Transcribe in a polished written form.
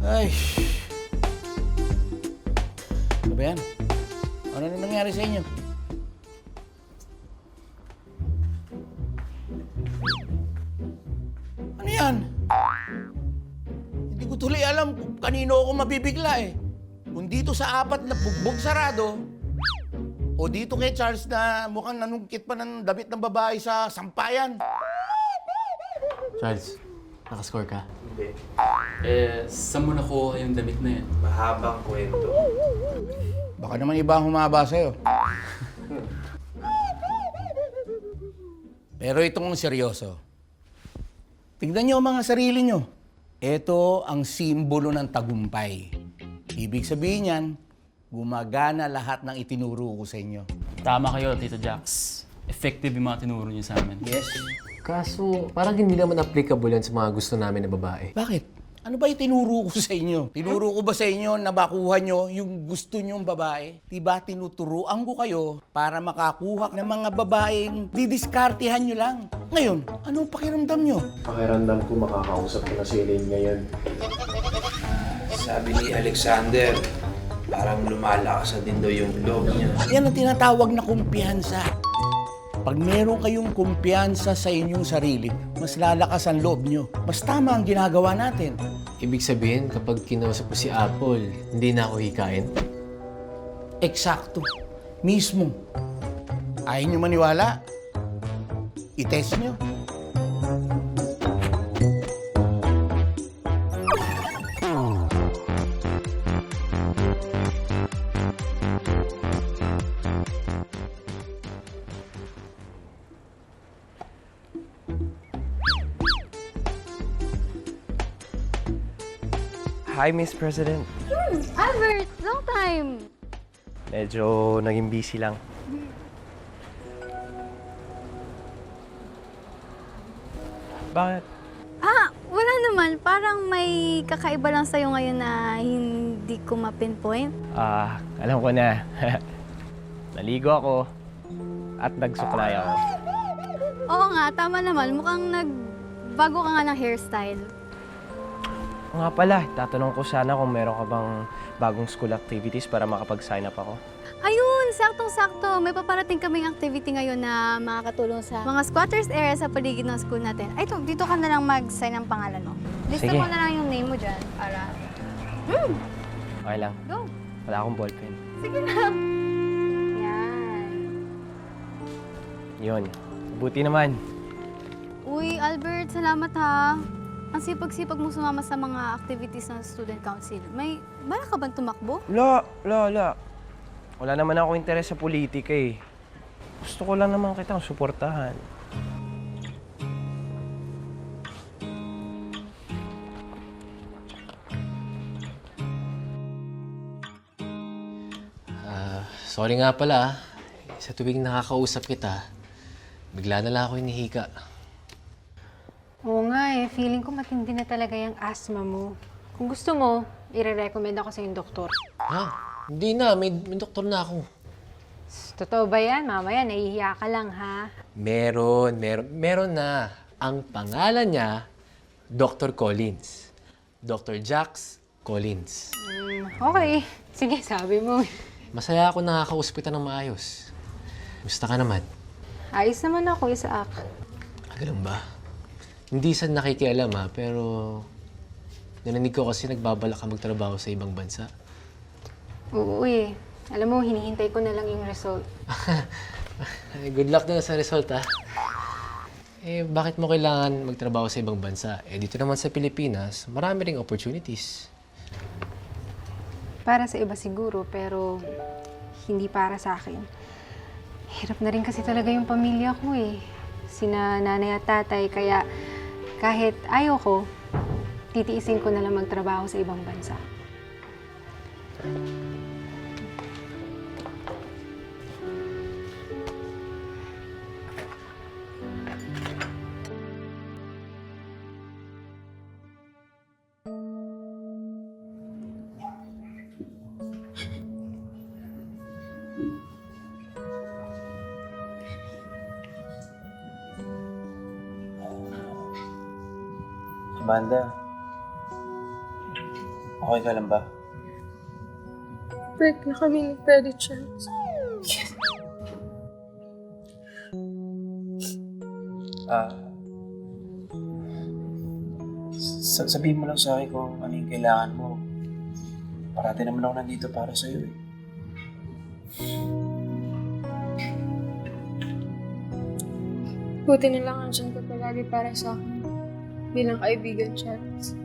Ay. Ano ba yan? Ano na nangyari sa inyo? Ano yan? Hindi ko tuloy alam kung kanino ako mabibigla eh. Kung dito sa apat na bugbog sarado, o dito kay Charles na mukhang nanungkit pa ng damit ng babae sa sampayan. Charles, nakascore ka? Hindi. Saan mo nakuha yung damit na yan? Mahabang kwento. Baka naman iba ang humaba sa'yo. Pero itong seryoso. Tignan niyo ang mga sarili niyo. Ito ang simbolo ng tagumpay. Ibig sabihin yan, gumagana lahat ng itinuro ko sa inyo. Tama kayo, Tito Jax. Effective yung mga tinuro niyo sa amin. Yes? Kaso, parang hindi naman applicable yan sa mga gusto namin na babae. Bakit? Ano ba itinuro ko sa inyo? Tinuro ko ba sa inyo na makuha nyo yung gusto nyong babae? Diba tinuturuan ko kayo para makakuha ng mga babaeng didiskartehan nyo lang? Ngayon, anong pakiramdam nyo? Pakiramdam ko makakausap ko na si Elaine ngayon. Sabi ni Alexander, parang lumalakas na din daw yung loob niya. Yan ang tinatawag na kumpiyansa. Pag meron kayong kumpiyansa sa inyong sarili, mas lalakas ang loob nyo. Mas tama ang ginagawa natin. Ibig sabihin, kapag kinausap ko si Apple, hindi na ako hikain? Eksakto. Mismo. Ayaw nyo maniwala? I-test nyo. Hi, Miss President. Albert, long time! Medyo naging busy lang. Bakit? Wala naman. Parang may kakaiba lang sa'yo ngayon na hindi ko ma-pinpoint. Alam ko na. Naligo ako at nagsuklay ako. Oo nga, tama naman. Mukhang nagbago ka nga ng hairstyle. O nga pala, tatanong ko sana kung meron ka bang bagong school activities para makapag-sign up ako. Ayun, saktong-sakto. May paparating kaming activity ngayon na makakatulong sa mga squatters area sa paligid ng school natin. Ay, dito ka na lang mag-sign ng pangalan mo. Lista Sige. mo na lang yung name mo dyan para... Okay lang. Go! Wala akong ballpen. Sige lang. Yan. Yun. Buti naman. Uy, Albert, salamat ha. Ang sipag-sipag mo sumama sa mga activities ng student council. May balak ka bang tumakbo? Wala. Wala naman ako interes sa politika eh. Gusto ko lang naman kitang suportahan. Sorry nga pala. Sa tuwing nakakausap kita, bigla na lang ako hinihika. Oo nga eh, feeling ko matindi na talaga yung asthma mo. Kung gusto mo, i-recommend ako sa yung doktor. Ha? Hindi na, may doktor na ako. Totoo ba yan? Mamaya, nahihiya ka lang ha? Meron na. Ang pangalan niya, Dr. Collins. Dr. Jax Collins. Okay. Sige, sabi mo. Masaya ako nakakausap kita ng maayos. Gusto ka naman? Ayos naman ako, Isaac. Ganun ba? Hindi sa nakikialam ha, pero narinig ko kasi nagbabalak ka magtrabaho sa ibang bansa. Oo eh. Alam mo, hinihintay ko na lang yung result. Good luck na sa result ha. Bakit mo kailangan magtrabaho sa ibang bansa? Dito naman sa Pilipinas, marami ring opportunities. Para sa iba siguro, pero hindi para sa akin. Hirap na rin kasi talaga yung pamilya ko eh. Sina nanay at tatay, kaya kahit ayaw ko, titiisin ko na lang magtrabaho sa ibang bansa. Amanda, Okay ka lang ba? Break na kami ni Freddy Charles. Sabihin mo lang sa akin kung ano yung kailangan mo. Parati naman ako nandito para sa'yo eh. Buti na lang andyan ka palagi para sa akin. Bilang kaibigan, Charles.